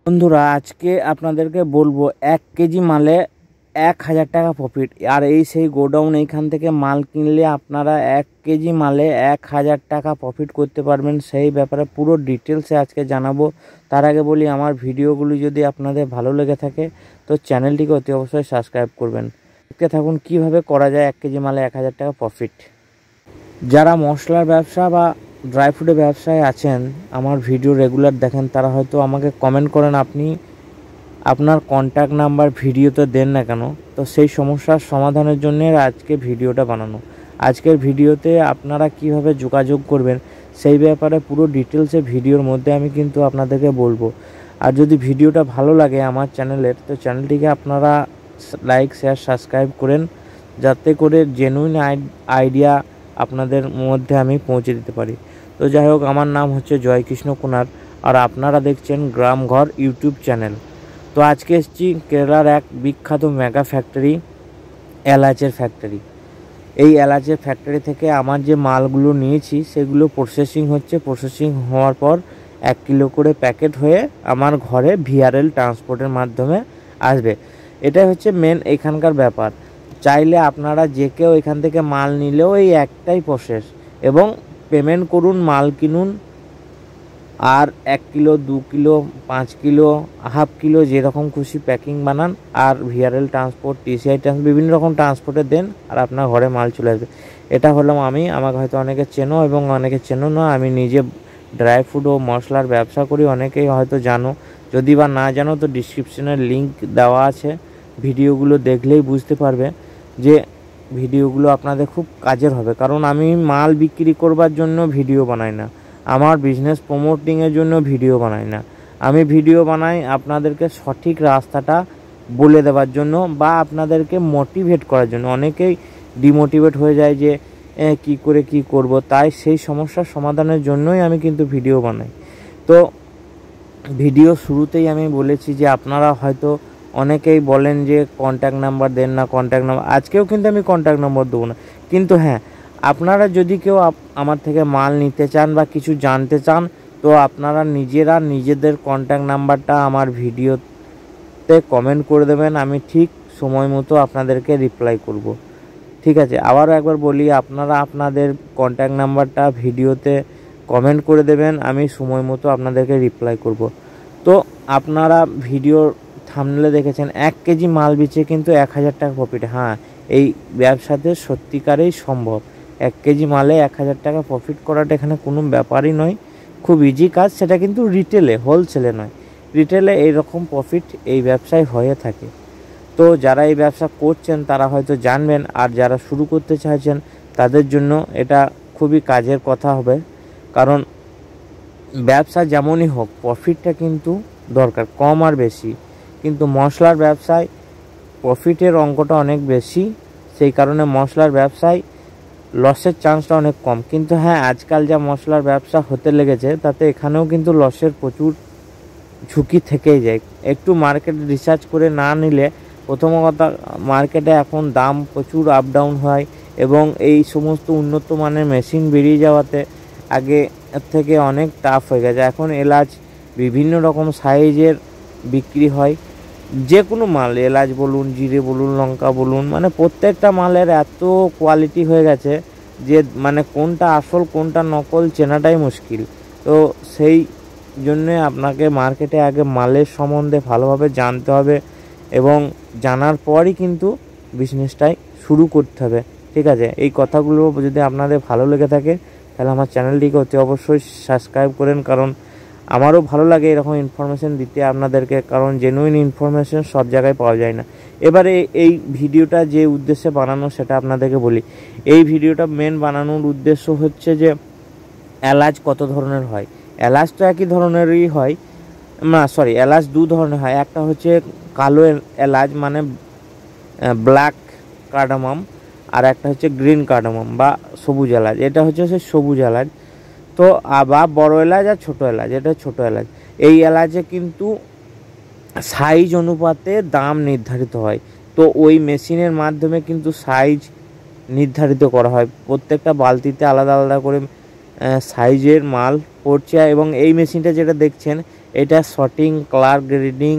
বন্ধুরা আজকে আপনাদেরকে বলবো 1 কেজি মালে 1000 টাকা প্রফিট। আর এই সেই গোডাউন, এইখান থেকে মাল কিনলে আপনারা 1 কেজি মালে 1000 টাকা প্রফিট করতে পারবেন। সেই ব্যাপারে পুরো ডিটেলসে আজকে জানাবো। তার আগে বলি, আমার ভিডিওগুলি যদি আপনাদের ভালো লেগে থাকে তো চ্যানেলটিকে অতি অবশ্যই সাবস্ক্রাইব করবেন। দেখতে থাকুন কীভাবে করা যায় 1 কেজি মালে 1000 টাকা প্রফিট। যারা মশলার ব্যবসা বা ড্রাই ফ্রুটের ব্যবসায় আছেন, আমার ভিডিও রেগুলার দেখেন, তারা হয়তো আমাকে কমেন্ট করেন আপনি আপনার কন্ট্যাক্ট নাম্বার ভিডিওতে দেন না কেন। তো সেই সমস্যার সমাধানের জন্য আজকে ভিডিওটা বানানো। আজকের ভিডিওতে আপনারা কিভাবে যোগাযোগ করবেন সেই ব্যাপারে পুরো ডিটেলসে ভিডিওর মধ্যে আমি কিন্তু আপনাদেরকে বলবো। আর যদি ভিডিওটা ভালো লাগে আমার চ্যানেলের, তো চ্যানেলটিকে আপনারা লাইক শেয়ার সাবস্ক্রাইব করেন, যাতে করে জেনুইন আইডিয়া আপনাদের মধ্যে আমি পৌঁছে দিতে পারি। তো যাই হোক, আমার নাম হচ্ছে জয়কৃষ্ণ কুনার, আর আপনারা দেখছেন গ্রামঘর ইউটিউব চ্যানেল। তো আজকে এসেছি কেরালার এক বিখ্যাত মেগা ফ্যাক্টরি, এলাচের ফ্যাক্টরি। এই এলাচের ফ্যাক্টরি থেকে আমার যে মালগুলো নিয়েছি সেগুলো প্রসেসিং হচ্ছে। প্রসেসিং হওয়ার পর 1 কিলো করে প্যাকেট হয়ে আমার ঘরে ভিআরএল ট্রান্সপোর্টের মাধ্যমে আসবে। এটাই হচ্ছে মেন এখানকার ব্যাপার। চাইলে আপনারা যে কেউ এখান থেকে মাল নিলেও এই একটাই প্রসেস, এবং পেমেন্ট করুন, মাল কিনুন, আর 1 kilo 2 kilo 5 kilo half kilo যেরকম খুশি প্যাকিং বানান, আর ভিআরএল ট্রান্সপোর্ট, টিসিআই ট্রান্সপোর্ট, বিভিন্ন রকম ট্রান্সপোর্টে দেন, আর আপনার ঘরে মাল চলে আসবে। এটা হলাম আমি। আমাকে হয়তো অনেকে চেনো এবং অনেকে চেনো না। আমি নিজে ড্রাই ফ্রুট ও মশলার ব্যবসা করি, অনেকেই হয়তো জানো। যদি বা না জানো তো ডিসক্রিপশনের লিঙ্ক দেওয়া আছে, ভিডিওগুলো দেখলেই বুঝতে পারবে যে ভিডিওগুলো আপনাদের খুব কাজের হবে। কারণ আমি মাল বিক্রি করবার জন্য ভিডিও বানাই না, আমার বিজনেস প্রমোটিংয়ের জন্য ভিডিও বানাই না। আমি ভিডিও বানাই আপনাদেরকে সঠিক রাস্তাটা বলে দেওয়ার জন্য, বা আপনাদেরকে মোটিভেট করার জন্য। অনেকেই ডিমোটিভেট হয়ে যায় যে কি করে কি করব, তাই সেই সমস্যার সমাধানের জন্যই আমি কিন্তু ভিডিও বানাই। তো ভিডিও শুরুতেই আমি বলেছি যে আপনারা হয়তো অনেকেই বলেন যে কন্ট্যাক্ট নাম্বার দেন না, কন্ট্যাক্ট নাম্বার। আজকেও কিন্তু আমি কন্ট্যাক্ট নাম্বার দেবো না, কিন্তু হ্যাঁ, আপনারা যদি কেউ আমার থেকে মাল নিতে চান বা কিছু জানতে চান, তো আপনারা নিজেদের কন্ট্যাক্ট নাম্বারটা আমার ভিডিওতে কমেন্ট করে দেবেন। আমি ঠিক সময় মতো আপনাদেরকে রিপ্লাই করব। ঠিক আছে, আবারও একবার বলি, আপনারা আপনাদের কন্ট্যাক্ট নাম্বারটা ভিডিওতে কমেন্ট করে দেবেন, আমি সময় মতো আপনাদেরকে রিপ্লাই করব। তো আপনারা ভিডিওর থাম্বনেলে দেখেছেন 1 কেজি মাল বেচে কিন্তু 1000 টাকা প্রফিট। হ্যাঁ, এই ব্যবসাতে সত্যিকারেই সম্ভব। 1 কেজি মালে 1000 টাকা প্রফিট করাটা এখানে কোনো ব্যাপারই নয়, খুব ইজি কাজ। সেটা কিন্তু রিটেলে, হোলসেলে নয়, রিটেলে এইরকম প্রফিট এই ব্যবসায় হয়ে থাকে। তো যারা এই ব্যবসা করছেন তারা হয়তো জানবেন, আর যারা শুরু করতে চাইছেন তাদের জন্য এটা খুবই কাজের কথা হবে। কারণ ব্যবসা যেমনই হোক, প্রফিটটা কিন্তু দরকার, কম আর বেশি। কিন্তু মশলার ব্যবসায় প্রফিটের অঙ্কটা অনেক বেশি, সেই কারণে মশলার ব্যবসায় লসের চান্সটা অনেক কম। কিন্তু হ্যাঁ, আজকাল যা মশলার ব্যবসা হতে লেগেছে তাতে এখানেও কিন্তু লসের প্রচুর ঝুঁকি থেকেই যায়। একটু মার্কেট রিসার্চ করে না নিলে, প্রথম কথা মার্কেটে এখন দাম প্রচুর আপ ডাউন হয়, এবং এই সমস্ত উন্নত মানের মেশিন বেরিয়ে যাওয়াতে আগে থেকে অনেক টাফ হয়ে গেছে। এখন এলাচ বিভিন্ন রকম সাইজের বিক্রি হয়, যে কোনো মাল, এলাচ বলুন, জিরে বলুন, লঙ্কা বলুন, মানে প্রত্যেকটা মালের এত কোয়ালিটি হয়ে গেছে যে মানে কোনটা আসল কোনটা নকল চেনাটাই মুশকিল। তো সেই জন্যে আপনাকে মার্কেটে আগে মালের সম্বন্ধে ভালোভাবে জানতে হবে, এবং জানার পরই কিন্তু বিজনেসটাই শুরু করতে হবে। ঠিক আছে, এই কথাগুলো যদি আপনাদের ভালো লেগে থাকে তাহলে আমার চ্যানেলটিকে অতি অবশ্যই সাবস্ক্রাইব করেন। কারণ আমারও ভালো লাগে এরকম ইনফরমেশন দিতে আপনাদেরকে, কারণ জেনুইন ইনফরমেশন সব জায়গায় পাওয়া যায় না। এবারে এই ভিডিওটা যে উদ্দেশ্যে বানানো সেটা আপনাদেরকে বলি। এই ভিডিওটা মেন বানানোর উদ্দেশ্য হচ্ছে যে এলাচ কত ধরনের হয়। এলাচ তো একই ধরনেরই হয়, না সরি, এলাচ 2 ধরনের হয়। একটা হচ্ছে কালো এলাচ মানে ব্ল্যাক কার্ডামাম, আর একটা হচ্ছে গ্রিন কার্ডামাম বা সবুজ এলাচ। এটা হচ্ছে সে সবুজ এলাচ। তো আবার বড় এলাচ আর ছোটো এলাচ, এটা ছোটো এলাচ। এই এলাচে কিন্তু সাইজ অনুপাতে দাম নির্ধারিত হয়। তো ওই মেশিনের মাধ্যমে কিন্তু সাইজ নির্ধারিত করা হয়, প্রত্যেকটা বালতিতে আলাদা আলাদা করে সাইজের মাল পড়ছে। এবং এই মেশিনটা যেটা দেখছেন, এটা শর্টিং, কালার গ্রেডিং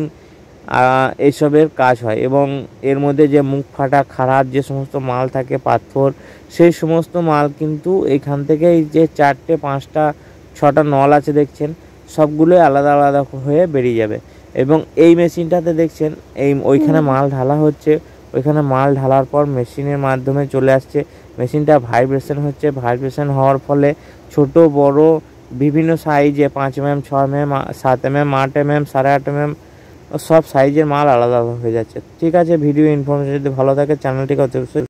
এইসবের কাজ হয়। এবং এর মধ্যে যে মুখ ফাটা খারাপ যে সমস্ত মাল থাকে, পাথর, সেই সমস্ত মাল কিন্তু এইখান থেকে এই যে 4টে 5টা 6টা নল আছে দেখছেন, সবগুলোই আলাদা আলাদা হয়ে বেরিয়ে যাবে। এবং এই মেশিনটাতে দেখছেন ওইখানে মাল ঢালা হচ্ছে, ওইখানে মাল ঢালার পর মেশিনের মাধ্যমে চলে আসছে, মেশিনটা ভাইব্রেশন হচ্ছে, ভাইব্রেশন হওয়ার ফলে ছোট বড় বিভিন্ন সাইজে 5 mm, 6 mm, 7 mm, 8 mm, 8.5 mm সব সাইজের মাল আলাদা হয়ে যাচ্ছে। ঠিক আছে, ভিডিও ইনফরমেশন যদি ভালো থাকে চ্যানেলটিকে অবশ্যই